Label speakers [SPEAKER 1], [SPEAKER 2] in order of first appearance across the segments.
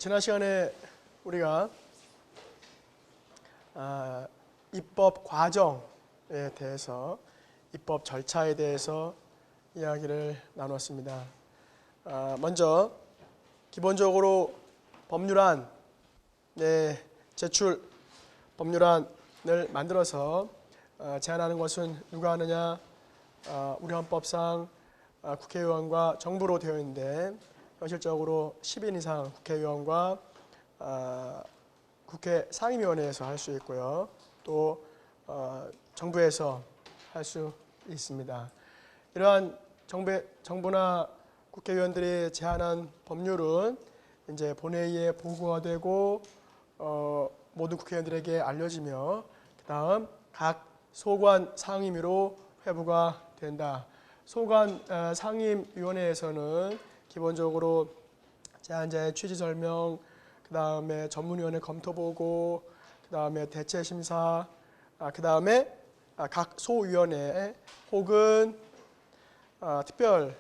[SPEAKER 1] 지난 시간에 우리가 입법 과정에 대해서, 입법 절차에 대해서 이야기를 나눴습니다. 먼저 기본적으로 법률안, 제출 법률안을 만들어서 제안하는 것은 누가 하느냐? 우리 헌법상 국회의원과 정부로 되어 있는데, 현실적으로 10인 이상 국회의원과 국회 상임위원회에서 할 수 있고요. 또 정부에서 할 수 있습니다. 이러한 정부나 국회의원들이 제안한 법률은 이제 본회의에 보고가 되고 모든 국회의원들에게 알려지며, 그 다음 각 소관 상임위로 회부가 된다. 소관 상임위원회에서는 기본적으로 제안자의 취지 설명, 그 다음에 전문위원회 검토보고, 그 다음에 대체심사, 그 다음에 각 소위원회 혹은 특별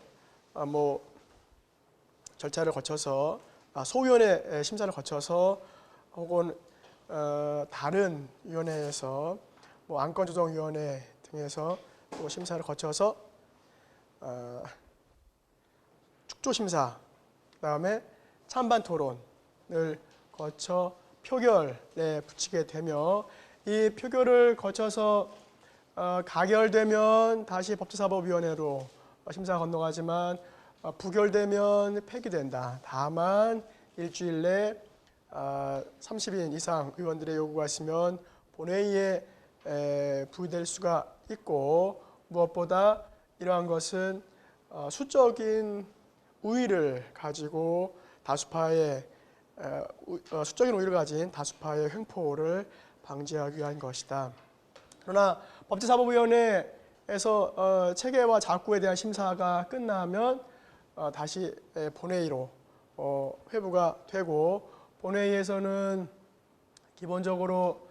[SPEAKER 1] 절차를 거쳐서 소위원회 심사를 거쳐서 혹은 다른 위원회에서 안건조정위원회 등에서 또 심사를 거쳐서 축조심사, 그 다음에 찬반 토론을 거쳐 표결에 붙이게 되며, 이 표결을 거쳐서 가결되면 다시 법제사법위원회로 심사 건너가지만 부결되면 폐기된다. 다만 일주일 내 30인 이상 의원들의 요구가 있으면 본회의에 부의될 수가 있고, 무엇보다 이러한 것은 수적인 우위를 가지고 수적인 우위를 가진 다수파의 횡포를 방지하기 위한 것이다. 그러나 법제사법위원회에서 체계와 작구에 대한 심사가 끝나면 다시 본회의로 회부가 되고, 본회의에서는 기본적으로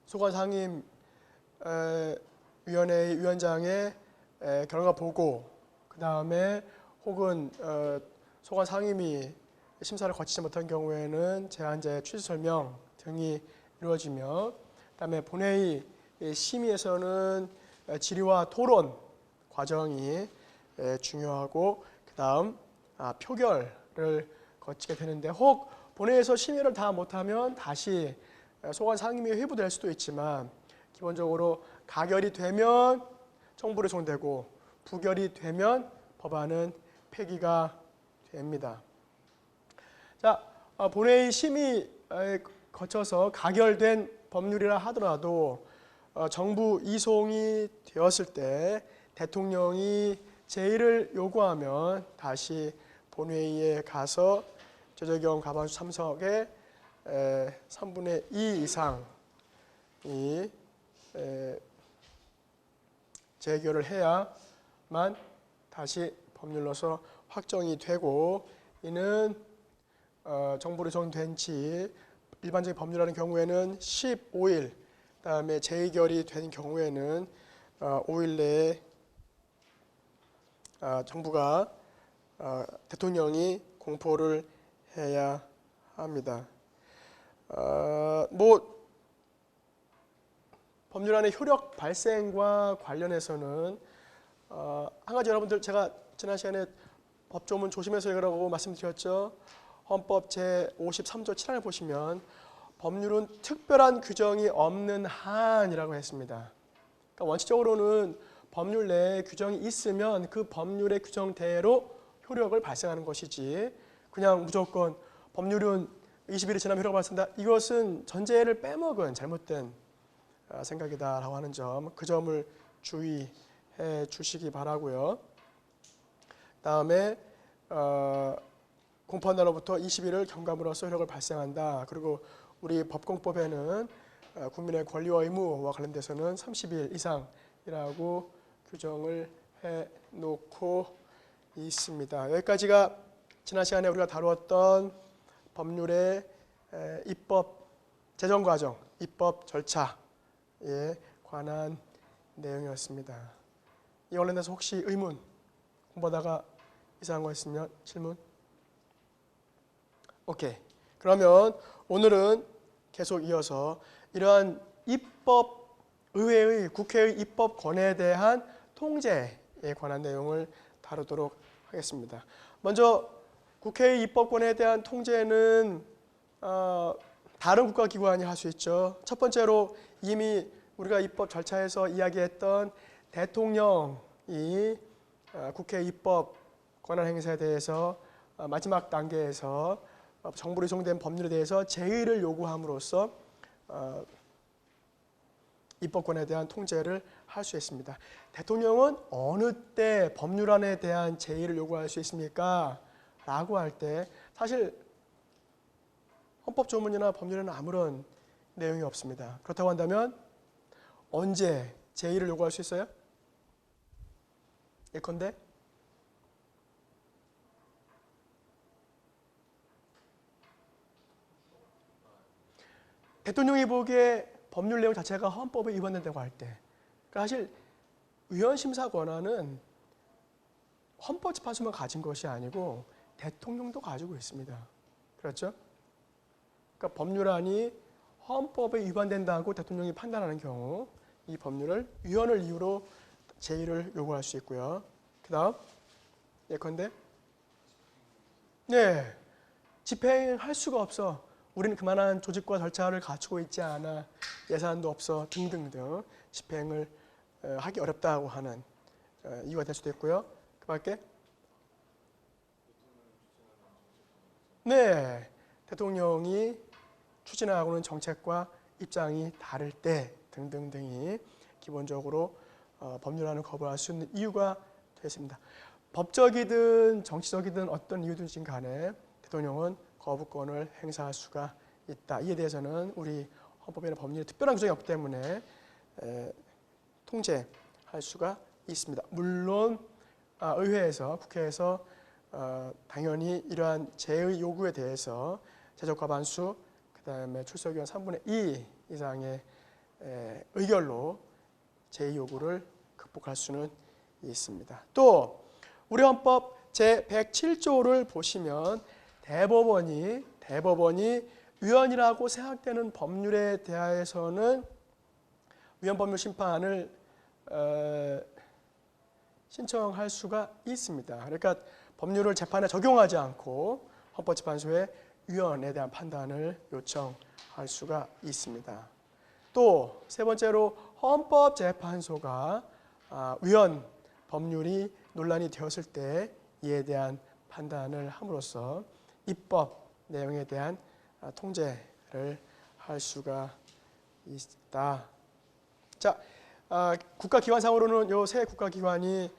[SPEAKER 1] 소관상임위원회의 위원장의 결과 보고, 그 다음에 혹은 소관 상임위 심사를 거치지 못한 경우에는 제안자의 취지 설명 등이 이루어지며, 그 다음에 본회의 심의에서는 질의와 토론 과정이 중요하고, 그 다음 표결을 거치게 되는데, 혹 본회의에서 심의를 다 못하면 다시 소관 상임위에 회부될 수도 있지만, 기본적으로 가결이 되면 청부로 송되고 부결이 되면 법안은 폐기가 됩니다. 자, 본회의 심의에 거쳐서 가결된 법률이라 하더라도 정부 이송이 되었을 때 대통령이 제의를 요구하면 다시 본회의에 가서 최저경 과반수 참석의 3분의 2 이상이 재결을 해야만 다시 법률로서 확정이 되고, 이는 정부로 정된 지 일반적인 법률하는 경우에는 15일, 그다음에 재의결이 된 경우에는 5일 내에 정부가 대통령이 공포를 해야 합니다. 법률안의 효력 발생과 관련해서는 한 가지, 여러분들 제가 지난 시간에 법조문 조심해서 읽으라고 말씀드렸죠. 헌법 제53조 7항을 보시면 법률은 특별한 규정이 없는 한이라고 했습니다. 그러니까 원칙적으로는 법률 내에 규정이 있으면 그 법률의 규정대로 효력을 발생하는 것이지, 그냥 무조건 법률은 20일이 지나면 효력을 발생한다, 이것은 전제를 빼먹은 잘못된 생각이다라고 하는 점, 그 점을 주의해 주시기 바라고요. 다음에 공포한 날로부터 20일을 경과물로서 효력을 발생한다. 그리고 우리 법공법에는 국민의 권리와 의무와 관련돼서는 30일 이상이라고 규정을 해놓고 있습니다. 여기까지가 지난 시간에 우리가 다루었던 법률의 입법 제정 과정, 입법 절차에 관한 내용이었습니다. 이 관련돼서 혹시 의문, 공부하다가 이상한 거 있으면 질문. 오케이. 그러면 오늘은 계속 이어서 이러한 의회의 국회의 입법 권에 대한 통제에 관한 내용을 다루도록 하겠습니다. 먼저 국회의 입법권에 대한 통제는 다른 국가기관이 할 수 있죠. 첫 번째로 이미 우리가 입법 절차에서 이야기했던 대통령이 국회 입법 권한 행사에 대해서 마지막 단계에서 정부로 이송된 법률에 대해서 제의를 요구함으로써 입법권에 대한 통제를 할 수 있습니다. 대통령은 어느 때 법률안에 대한 제의를 요구할 수 있습니까? 라고 할 때 사실 헌법조문이나 법률에는 아무런 내용이 없습니다. 그렇다고 한다면 언제 제의를 요구할 수 있어요? 예컨대 대통령이 보기에 법률 내용 자체가 헌법에 위반된다고 할 때, 그러니까 사실 위헌심사 권한은 헌법재판소만 가진 것이 아니고 대통령도 가지고 있습니다. 그렇죠? 그러니까 법률안이 헌법에 위반된다고 대통령이 판단하는 경우 이 법률을 위헌을 이유로 제의를 요구할 수 있고요. 그 다음 예컨대 집행할 수가 없어. 우리는 그만한 조직과 절차를 갖추고 있지 않아. 예산도 없어. 등등등 집행을 하기 어렵다고 하는 이유가 될 수도 있고요. 그 밖에 대통령이 추진하고는 정책과 입장이 다를 때 등등등이 기본적으로 법률안을 거부할 수 있는 이유가 되겠습니다. 법적이든 정치적이든 어떤 이유든지 간에 대통령은 거부권을 행사할 수가 있다. 이에 대해서는 우리 헌법에는 법률에 특별한 규정이 없기 때문에 통제할 수가 있습니다. 물론 의회에서 국회에서 당연히 이러한 제의 요구에 대해서 제적 과반수 그다음에 출석의원 3분의 2 이상의 의결로 제의 요구를 극복할 수는 있습니다. 또 우리 헌법 제107조를 보시면 대법원이 위헌이라고 생각되는 법률에 대해서는 위헌법률 심판을 신청할 수가 있습니다. 그러니까 법률을 재판에 적용하지 않고 헌법재판소에 위헌에 대한 판단을 요청할 수가 있습니다. 또 세 번째로 헌법재판소가 위헌 법률이 논란이 되었을 때 이에 대한 판단을 함으로써 입법 내용에 대한 통제를 할 수가 있다. 자, 국가기관상으로는 이 세 국가기관이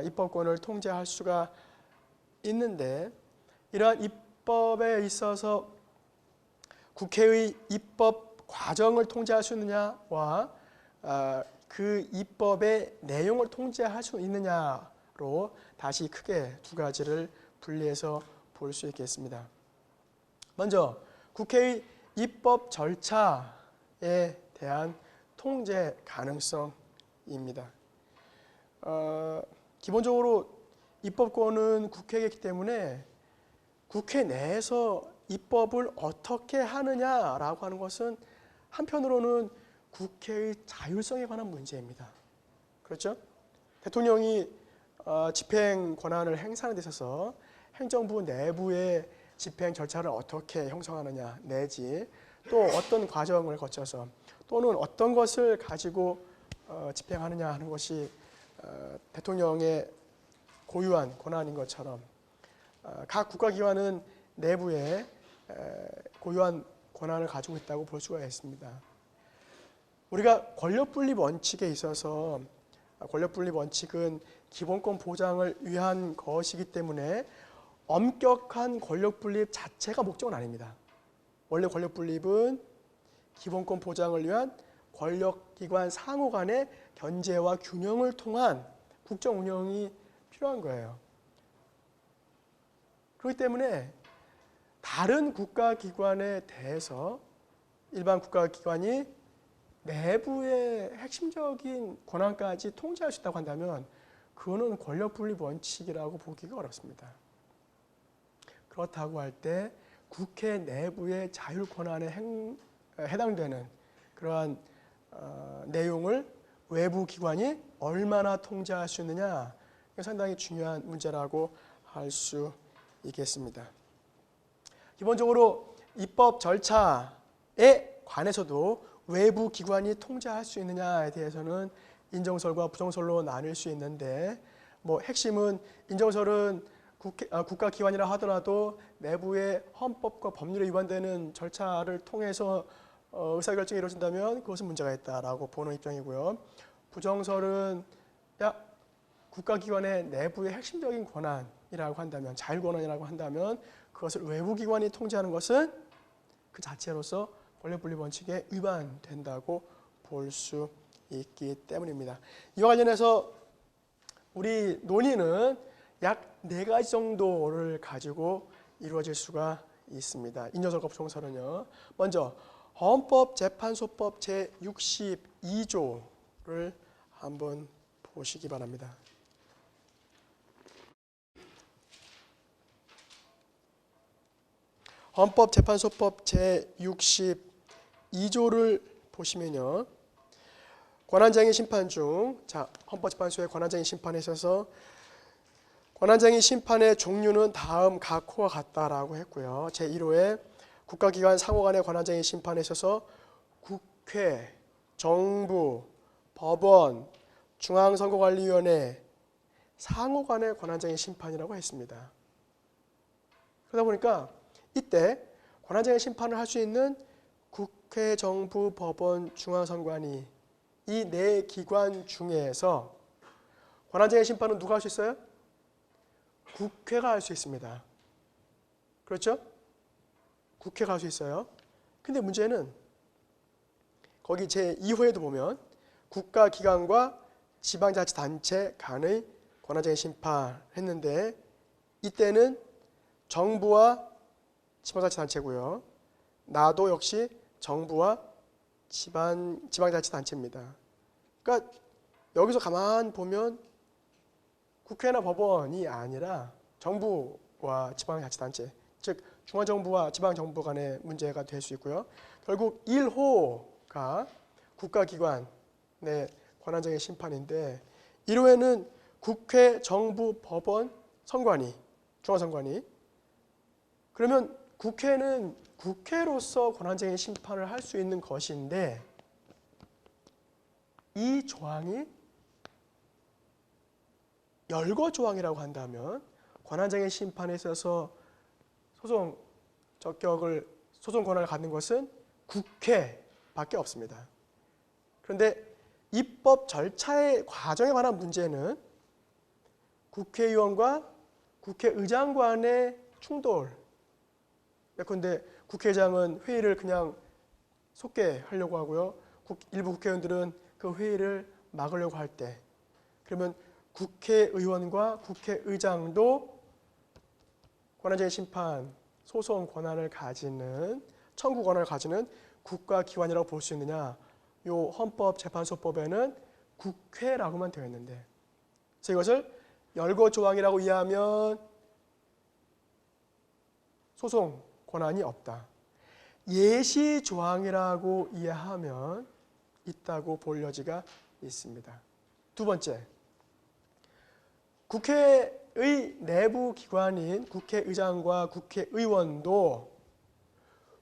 [SPEAKER 1] 입법권을 통제할 수가 있는데 이러한 입법에 있어서 국회의 입법 과정을 통제할 수 있느냐와 그 입법의 내용을 통제할 수 있느냐로 다시 크게 두 가지를 분리해서 볼 수 있겠습니다. 먼저 국회의 입법 절차에 대한 통제 가능성입니다. 기본적으로 입법권은 국회에 있기 때문에 국회 내에서 입법을 어떻게 하느냐라고 하는 것은 한편으로는 국회의 자율성에 관한 문제입니다. 그렇죠? 대통령이 집행 권한을 행사하는 데 있어서 행정부 내부의 집행 절차를 어떻게 형성하느냐 내지 또 어떤 과정을 거쳐서 또는 어떤 것을 가지고 집행하느냐 하는 것이 대통령의 고유한 권한인 것처럼 각 국가기관은 내부에 고유한 권한을 가지고 있다고 볼 수가 있습니다. 우리가 권력분립 원칙에 있어서 권력분립 원칙은 기본권 보장을 위한 것이기 때문에 엄격한 권력분립 자체가 목적은 아닙니다. 원래 권력분립은 기본권 보장을 위한 권력기관 상호 간의 견제와 균형을 통한 국정 운영이 필요한 거예요. 그렇기 때문에 다른 국가기관에 대해서 일반 국가기관이 내부의 핵심적인 권한까지 통제할 수 있다고 한다면 그거는 권력분립 원칙이라고 보기가 어렵습니다. 그렇다고 할 때 국회 내부의 자율 권한에 해당되는 그러한 내용을 외부 기관이 얼마나 통제할 수 있느냐, 이게 상당히 중요한 문제라고 할 수 있겠습니다. 기본적으로 입법 절차에 관해서도 외부 기관이 통제할 수 있느냐에 대해서는 인정설과 부정설로 나눌 수 있는데, 핵심은 인정설은 국가기관이라 하더라도 내부의 헌법과 법률에 위반되는 절차를 통해서 의사결정이 이루어진다면 그것은 문제가 있다라고 보는 입장이고요. 부정설은 국가기관의 내부의 핵심적인 권한이라고 한다면, 자율권한이라고 한다면 그것을 외부기관이 통제하는 것은 그 자체로서 권력분리 원칙에 위반된다고 볼 수 있기 때문입니다. 이와 관련해서 우리 논의는 약 4가지 정도를 가지고 이루어질 수가 있습니다. 인정설과 부정설은요. 먼저 헌법재판소법 제62조를 한번 보시기 바랍니다. 헌법재판소법 제62조를 보시면요. 권한쟁의 심판 중, 헌법재판소의 권한쟁의 심판에 있어서 권한쟁의 심판의 종류는 다음 각호와 같다라고 했고요. 제1호에 국가기관 상호 간의 권한쟁의 심판에 있어서 국회, 정부, 법원, 중앙선거관리위원회 상호 간의 권한쟁의 심판이라고 했습니다. 그러다 보니까 이때 권한쟁의 심판을 할 수 있는 국회, 정부, 법원, 중앙선관위 이 4기관 중에서 권한쟁의 심판은 누가 할 수 있어요? 국회가 할 수 있습니다. 그렇죠? 국회가 할 수 있어요. 근데 문제는 거기 제2호에도 보면 국가기관과 지방자치단체 간의 권한쟁의 심판을 했는데 이때는 정부와 지방자치단체고요. 나도 역시 정부와 지방자치단체입니다. 그러니까 여기서 가만 보면 국회나 법원이 아니라 정부와 지방자치단체, 즉 중앙정부와 지방정부 간의 문제가 될 수 있고요. 결국 1호가 국가기관의 권한쟁의 심판인데 1호에는 국회, 정부, 법원, 선관위, 중앙선관위. 그러면 국회는 국회로서 권한쟁의 심판을 할 수 있는 것인데 이 조항이 열거조항이라고 한다면 권한쟁의 심판에 있어서 소송 권한을 갖는 것은 국회밖에 없습니다. 그런데 입법 절차의 과정에 관한 문제는 국회의원과 국회의장 간의 충돌. 예컨대 국회의장은 회의를 그냥 속게 하려고 하고요. 일부 국회의원들은 그 회의를 막으려고 할 때, 그러면 국회의원과 국회의장도 권한쟁의 심판, 소송 권한을 가지는, 청구 권한을 가지는 국가기관이라고 볼 수 있느냐? 이 헌법재판소법에는 국회라고만 되어 있는데, 그래서 이것을 열거조항이라고 이해하면 소송 권한이 없다. 예시조항이라고 이해하면 있다고 볼 여지가 있습니다. 두 번째, 국회의 내부 기관인 국회의장과 국회의원도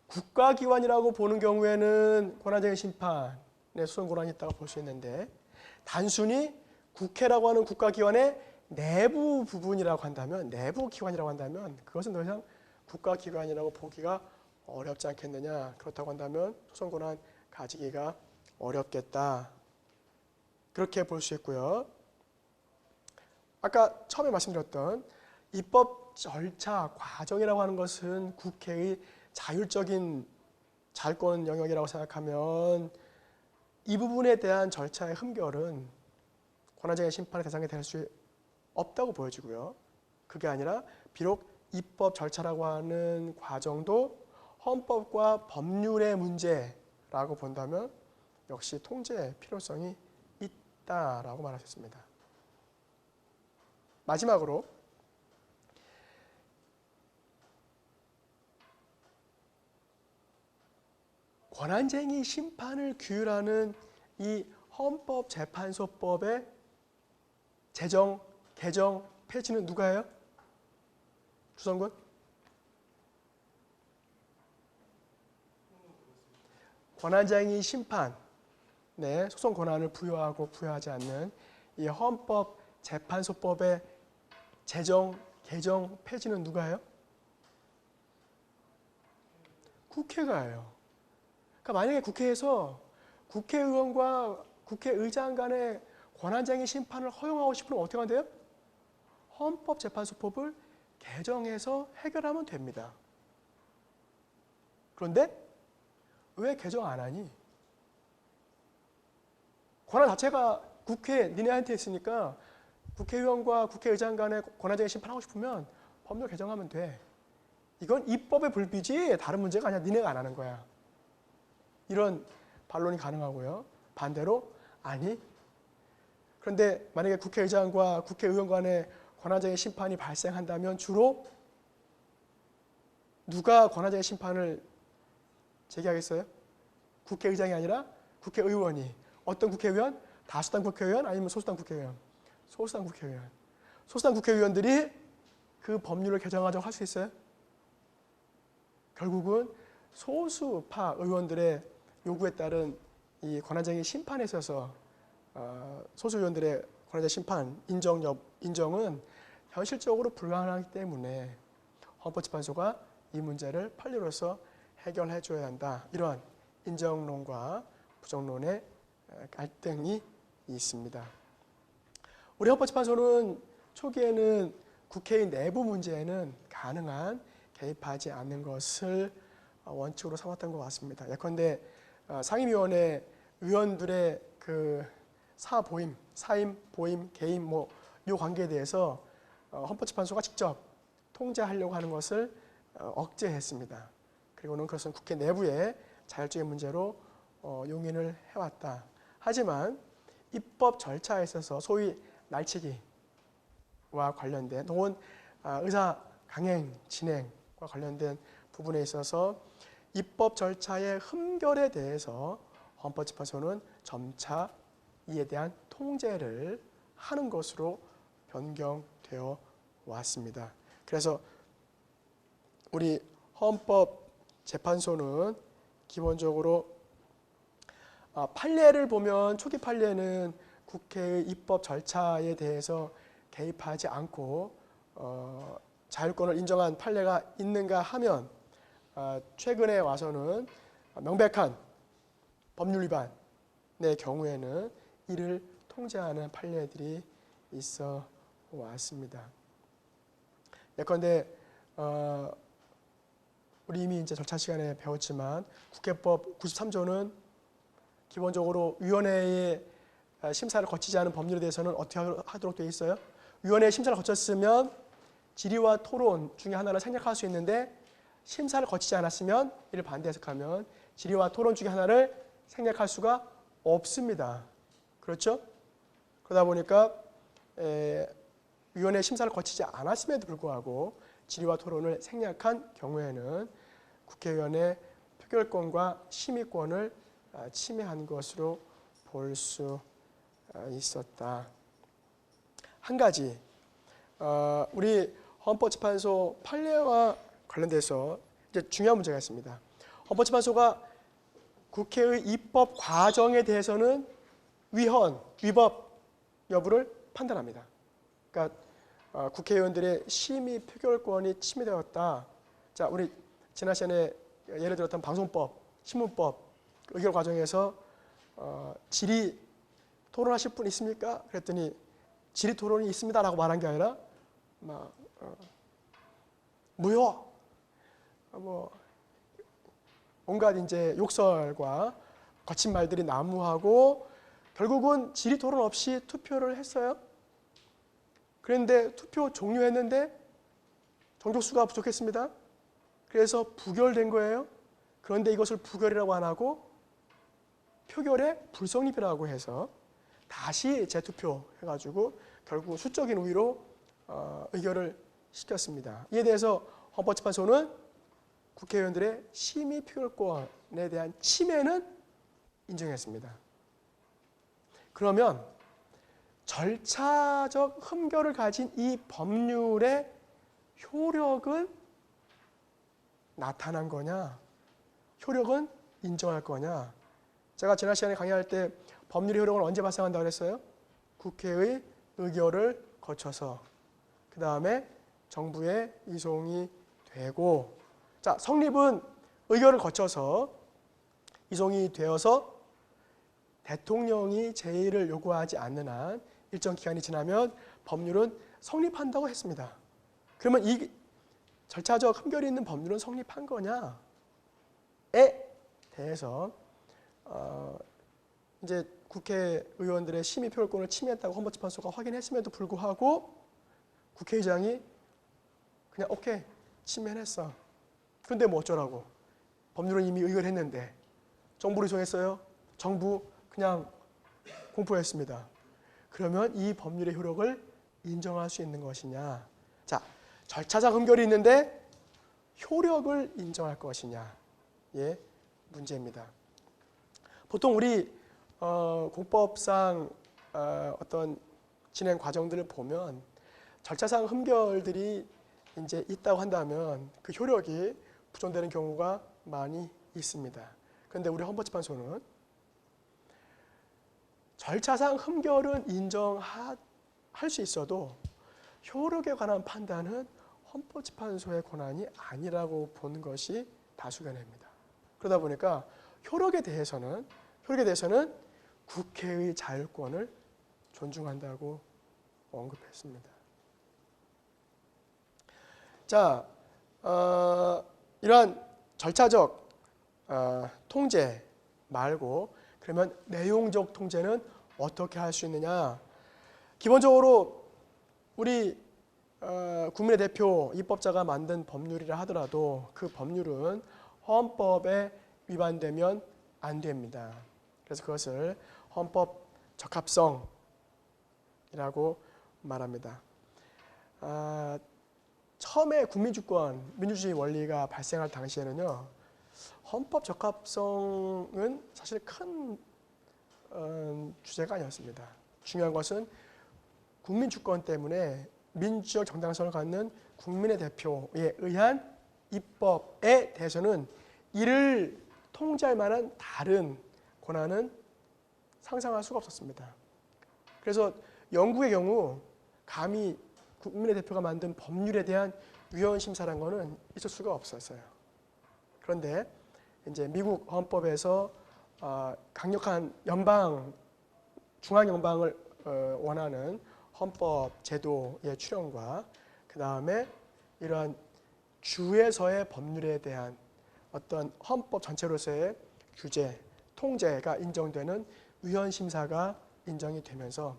[SPEAKER 1] 국가기관이라고 보는 경우에는 권한쟁의 심판의 소송 권한이 있다고 볼 수 있는데, 단순히 국회라고 하는 국가기관의 내부 부분이라고 한다면, 내부 기관이라고 한다면 그것은 더 이상 국가기관이라고 보기가 어렵지 않겠느냐. 그렇다고 한다면 소송 권한 가지기가 어렵겠다. 그렇게 볼 수 있고요. 아까 처음에 말씀드렸던 입법 절차 과정이라고 하는 것은 국회의 자율적인 자율권 영역이라고 생각하면 이 부분에 대한 절차의 흠결은 권한쟁의 심판의 대상이 될 수 없다고 보여지고요. 그게 아니라 비록 입법 절차라고 하는 과정도 헌법과 법률의 문제라고 본다면 역시 통제의 필요성이 있다라고 말할 수 있습니다. 마지막으로 권한쟁의 심판을 규율하는 이 헌법재판소법의 제정, 개정, 폐지는 누가 해요? 주성군? 권한쟁의 심판, 네, 소송 권한을 부여하고 부여하지 않는 이 헌법재판소법의 제정, 개정, 폐지는 누가 해요? 국회가 해요. 그러니까 만약에 국회에서 국회의원과 국회의장 간의 권한쟁의 심판을 허용하고 싶으면 어떻게 하면 돼요? 헌법재판소법을 개정해서 해결하면 됩니다. 그런데 왜 개정 안 하니? 권한 자체가 국회 니네한테 있으니까 국회의원과 국회의장 간의 권한쟁의 심판하고 싶으면 법률 개정하면 돼. 이건 입법의 불비지 다른 문제가 아니야. 니네가 안 하는 거야. 이런 반론이 가능하고요. 반대로 아니. 그런데 만약에 국회의장과 국회의원 간의 권한쟁의 심판이 발생한다면 주로 누가 권한쟁의 심판을 제기하겠어요? 국회의장이 아니라 국회의원이. 어떤 국회의원? 다수당 국회의원 아니면 소수당 국회의원? 소수당 국회의원. 소수당 국회의원들이 그 법률을 개정하자고 할 수 있어요? 결국은 소수파 의원들의 요구에 따른 이 권한쟁의 심판에 있어서 소수 의원들의 권한쟁의 심판 인정은 현실적으로 불가능하기 때문에 헌법재판소가 이 문제를 판례로서 해결해 줘야 한다. 이런 인정론과 부정론의 갈등이 있습니다. 우리 헌법재판소는 초기에는 국회의 내부 문제에는 가능한 개입하지 않는 것을 원칙으로 삼았던 것 같습니다. 예컨대 상임위원회 의원들의 그 사보임, 사임, 보임, 개임 이 관계에 대해서 헌법재판소가 직접 통제하려고 하는 것을 억제했습니다. 그리고는 그것은 국회 내부의 자율적인 문제로 용인을 해왔다. 하지만 입법 절차에 있어서 소위 날치기와 관련된 혹은 의사 강행, 진행과 관련된 부분에 있어서 입법 절차의 흠결에 대해서 헌법재판소는 점차 이에 대한 통제를 하는 것으로 변경되어 왔습니다. 그래서 우리 헌법재판소는 기본적으로 판례를 보면 초기 판례는 국회의 입법 절차에 대해서 개입하지 않고 자율권을 인정한 판례가 있는가 하면 최근에 와서는 명백한 법률 위반의 경우에는 이를 통제하는 판례들이 있어 왔습니다. 예컨대 우리 이미 이제 절차 시간에 배웠지만 국회법 93조는 기본적으로 위원회의 심사를 거치지 않은 법률에 대해서는 어떻게 하도록 되어 있어요? 위원회의 심사를 거쳤으면 질의와 토론 중에 하나를 생략할 수 있는데 심사를 거치지 않았으면 이를 반대 해석하면 질의와 토론 중에 하나를 생략할 수가 없습니다. 그렇죠? 그러다 보니까 위원회 심사를 거치지 않았음에도 불구하고 질의와 토론을 생략한 경우에는 국회의원의 표결권과 심의권을 침해한 것으로 볼 수 있었다. 한 가지 우리 헌법재판소 판례와 관련돼서 이제 중요한 문제가 있습니다. 헌법재판소가 국회의 입법 과정에 대해서는 위헌, 위법 여부를 판단합니다. 그러니까 국회의원들의 심의 표결권이 침해되었다. 자, 우리 지난 시간에 예를 들었던 방송법, 신문법 의결 과정에서 질의 토론하실 분 있습니까? 그랬더니 질의 토론이 있습니다라고 말한 게 아니라 무효, 온갖 이제 욕설과 거친 말들이 난무하고 결국은 질의 토론 없이 투표를 했어요. 그런데 투표 종료했는데 정족수가 부족했습니다. 그래서 부결된 거예요. 그런데 이것을 부결이라고 안 하고 표결의 불성립이라고 해서 다시 재투표해가지고 결국 수적인 우위로 의결을 시켰습니다. 이에 대해서 헌법재판소는 국회의원들의 심의 표결권에 대한 침해는 인정했습니다. 그러면 절차적 흠결을 가진 이 법률의 효력은 나타난 거냐? 효력은 인정할 거냐? 제가 지난 시간에 강의할 때 법률의 효력은 언제 발생한다고 그랬어요? 국회의 의결을 거쳐서 그 다음에 정부에 이송이 되고, 자, 성립은 의결을 거쳐서 이송이 되어서 대통령이 제의를 요구하지 않는 한 일정 기간이 지나면 법률은 성립한다고 했습니다. 그러면 이 절차적 흠결이 있는 법률은 성립한 거냐에 대해서 이제 국회의원들의 심의 표결권을 침해했다고 헌법재판소가 확인했음에도 불구하고 국회의장이 그냥 오케이 침해했어. 근데 뭐 어쩌라고? 법률은 이미 의결했는데 정부를 이송했어요. 정부 그냥 공포했습니다. 그러면 이 법률의 효력을 인정할 수 있는 것이냐? 자, 절차상 흠결이 있는데 효력을 인정할 것이냐의 문제입니다. 보통 우리 공법상 어떤 진행 과정들을 보면 절차상 흠결들이 이제 있다고 한다면 그 효력이 부정되는 경우가 많이 있습니다. 그런데 우리 헌법재판소는 절차상 흠결은 인정할 수 있어도 효력에 관한 판단은 헌법재판소의 권한이 아니라고 보는 것이 다수견입니다. 그러다 보니까 효력에 대해서는 국회의 자율권을 존중한다고 언급했습니다. 자, 이러한 절차적 통제 말고 그러면 내용적 통제는 어떻게 할 수 있느냐? 기본적으로 우리 국민의 대표 입법자가 만든 법률이라 하더라도 그 법률은 헌법에 위반되면 안 됩니다. 그래서 그것을 헌법 적합성이라고 말합니다. 처음에 국민주권, 민주주의 원리가 발생할 당시에는요, 헌법 적합성은 사실 큰 주제가 아니었습니다. 중요한 것은 국민주권 때문에 민주적 정당성을 갖는 국민의 대표에 의한 입법에 대해서는 이를 통제할 만한 다른 권한은 상상할 수가 없었습니다. 그래서 영국의 경우 감히 국민의 대표가 만든 법률에 대한 위헌 심사라는 것은 있을 수가 없었어요. 그런데 이제 미국 헌법에서 강력한 중앙 연방을 원하는 헌법 제도의 출현과 그 다음에 이러한 주에서의 법률에 대한 어떤 헌법 전체로서의 규제, 통제가 인정되는 위헌 심사가 인정이 되면서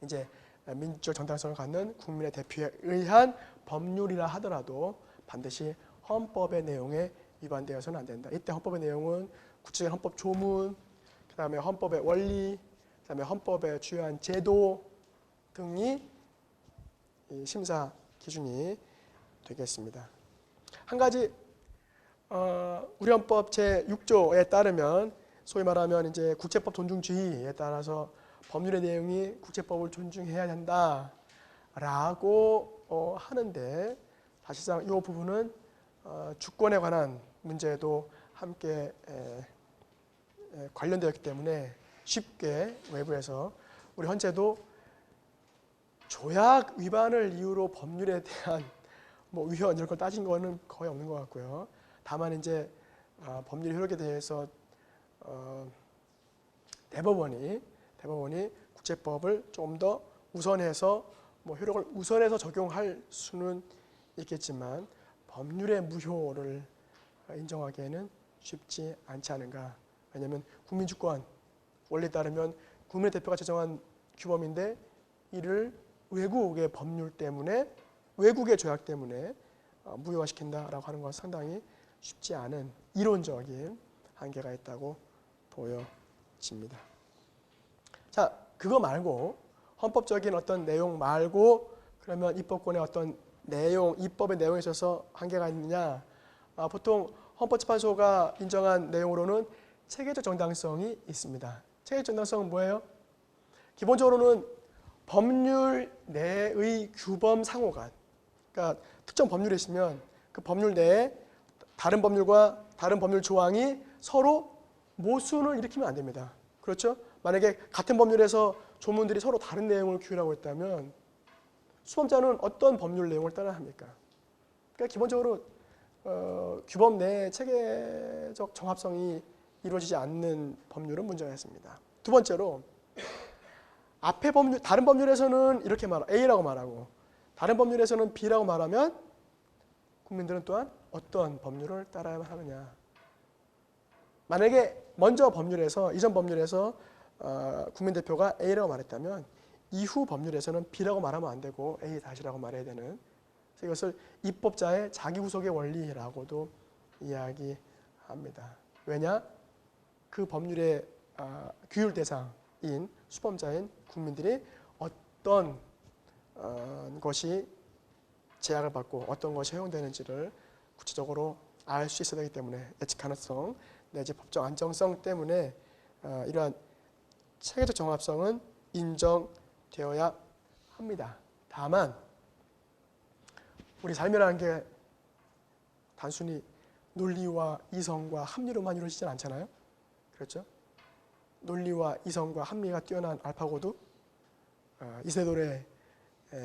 [SPEAKER 1] 이제 민주적 정당성을 갖는 국민의 대표에 의한 법률이라 하더라도 반드시 헌법의 내용에 위반되어서는 안 된다. 이때 헌법의 내용은 구체적인 헌법 조문, 그 다음에 헌법의 원리, 그 다음에 헌법의 주요한 제도 등이 심사 기준이 되겠습니다. 한 가지 우리 헌법 제6조에 따르면 소위 말하면 이제 국제법 존중주의에 따라서 법률의 내용이 국제법을 존중해야 된다라고 하는데 사실상 이 부분은 주권에 관한 문제도 함께 관련되었기 때문에 쉽게 외부에서 우리 헌재도 조약 위반을 이유로 법률에 대한 위헌 이런 걸 따진 거는 거의 없는 것 같고요. 다만 이제 법률 효력에 대해서 대법원이 국제법을 좀 더 우선해서 효력을 우선해서 적용할 수는 있겠지만 법률의 무효를 인정하기에는 쉽지 않지 않은가. 왜냐하면 국민주권 원리에 따르면 국민의 대표가 제정한 규범인데 이를 외국의 법률 때문에 외국의 조약 때문에 무효화시킨다라고 하는 건 상당히 쉽지 않은 이론적인 한계가 있다고 보여집니다. 자, 그거 말고 헌법적인 어떤 내용 말고 그러면 입법권의 어떤 내용, 입법의 내용에 있어서 한계가 있느냐? 보통 헌법재판소가 인정한 내용으로는 체계적 정당성이 있습니다. 체계적 정당성은 뭐예요? 기본적으로는 법률 내의 규범 상호간, 그러니까 특정 법률이 있으면 그 법률 내에 다른 법률과 다른 법률 조항이 서로 모순을 일으키면 안 됩니다. 그렇죠? 만약에 같은 법률에서 조문들이 서로 다른 내용을 규율하고 있다면 수험자는 어떤 법률 내용을 따라야 합니까? 그러니까 기본적으로 규범 내 체계적 정합성이 이루어지지 않는 법률은 문제가 있습니다. 두 번째로 앞에 법률, 다른 법률에서는 이렇게 A라고 말하고 다른 법률에서는 B라고 말하면 국민들은 또한 어떤 법률을 따라야만 하느냐. 만약에 먼저 법률에서, 이전 법률에서 국민대표가 A라고 말했다면 이후 법률에서는 B라고 말하면 안 되고 A 다시라고 말해야 되는, 그래서 이것을 입법자의 자기구속의 원리라고도 이야기합니다. 왜냐? 그 법률의 규율 대상인 수범자인 국민들이 어떤 것이 제약을 받고 어떤 것이 허용되는지를 구체적으로 알 수 있어야 되기 때문에 예측 가능성 내지 법적 안정성 때문에 이러한 체계적 정합성은 인정되어야 합니다. 다만 우리 삶이라는 게 단순히 논리와 이성과 합리로만 이루어지진 않잖아요. 그렇죠? 논리와 이성과 합리가 뛰어난 알파고도 이세돌의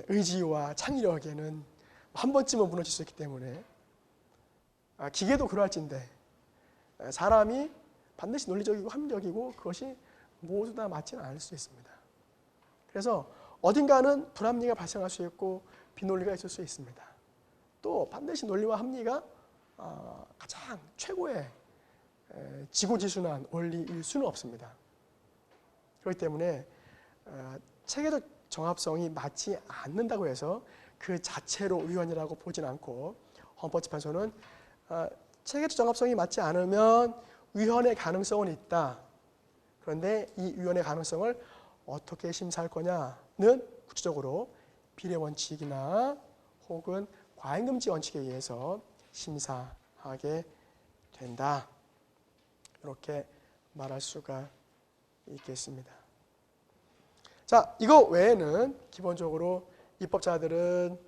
[SPEAKER 1] 의지와 창의력에는 한 번쯤은 무너질 수 있기 때문에 기계도 그러할진데 사람이 반드시 논리적이고 합리적이고 그것이 모두 다 맞지는 않을 수 있습니다. 그래서 어딘가는 불합리가 발생할 수 있고 비논리가 있을 수 있습니다. 또 반드시 논리와 합리가 가장 최고의 지고지순한 원리일 수는 없습니다. 그렇기 때문에 체계적 정합성이 맞지 않는다고 해서 그 자체로 위헌이라고 보진 않고 헌법재판소는 체계적 정합성이 맞지 않으면 위헌의 가능성은 있다. 그런데 이 위헌의 가능성을 어떻게 심사할 거냐는 구체적으로 비례원칙이나 혹은 과잉금지 원칙에 의해서 심사하게 된다. 이렇게 말할 수가 있겠습니다. 자, 이거 외에는 기본적으로 입법자들은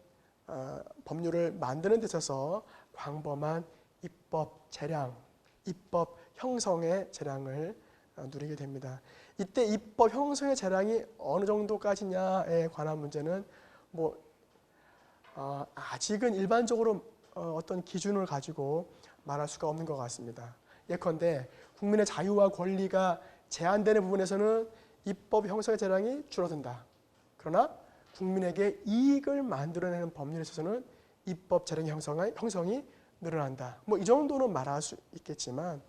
[SPEAKER 1] 법률을 만드는 데 있어서 광범한 입법 재량, 입법 형성의 재량을 누리게 됩니다. 이때 입법 형성의 재량이 어느 정도까지냐에 관한 문제는 아직은 일반적으로 어떤 기준을 가지고 말할 수가 없는 것 같습니다. 예컨대 국민의 자유와 권리가 제한되는 부분에서는 입법 형성의 재량이 줄어든다. 그러나 국민에게 이익을 만들어내는 법률에 있어서는 입법 재량의 형성이 늘어난다. 이 정도는 말할 수 있겠지만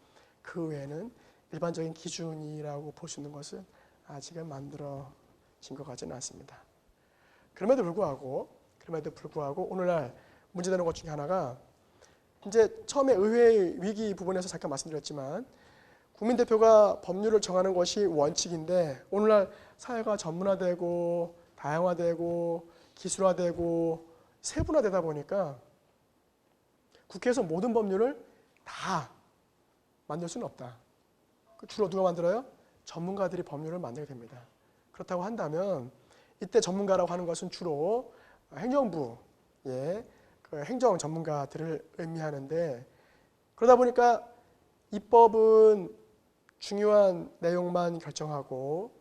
[SPEAKER 1] 그 외에는 일반적인 기준이라고 볼 수 있는 것은 아직은 만들어진 것 같지는 않습니다. 그럼에도 불구하고 오늘날 문제되는 것 중에 하나가 이제 처음에 의회의 위기 부분에서 잠깐 말씀드렸지만 국민대표가 법률을 정하는 것이 원칙인데 오늘날 사회가 전문화되고 다양화되고 기술화되고 세분화되다 보니까 국회에서 모든 법률을 다 만들 수는 없다. 주로 누가 만들어요? 전문가들이 법률을 만들게 됩니다. 그렇다고 한다면 이때 전문가라고 하는 것은 주로 행정부의 그 행정 전문가들을 의미하는데 그러다 보니까 입법은 중요한 내용만 결정하고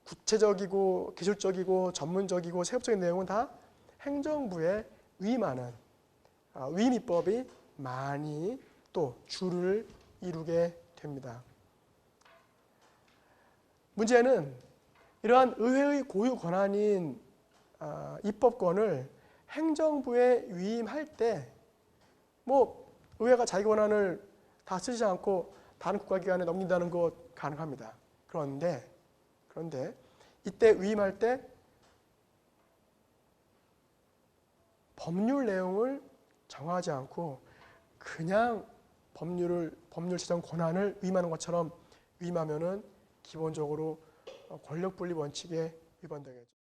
[SPEAKER 1] 구체적이고 기술적이고 전문적이고 세부적인 내용은 다 행정부에 위임하는 위임 입법이 많이 또 주를 이루게 됩니다. 문제는 이러한 의회의 고유 권한인 입법권을 행정부에 위임할 때 의회가 자기 권한을 다 쓰지 않고 다른 국가기관에 넘긴다는 것 가능합니다. 그런데 이때 위임할 때 법률 내용을 정하지 않고 그냥 법률 제정 권한을 위임하는 것처럼 위임하면은 기본적으로 권력분리 원칙에 위반되겠죠.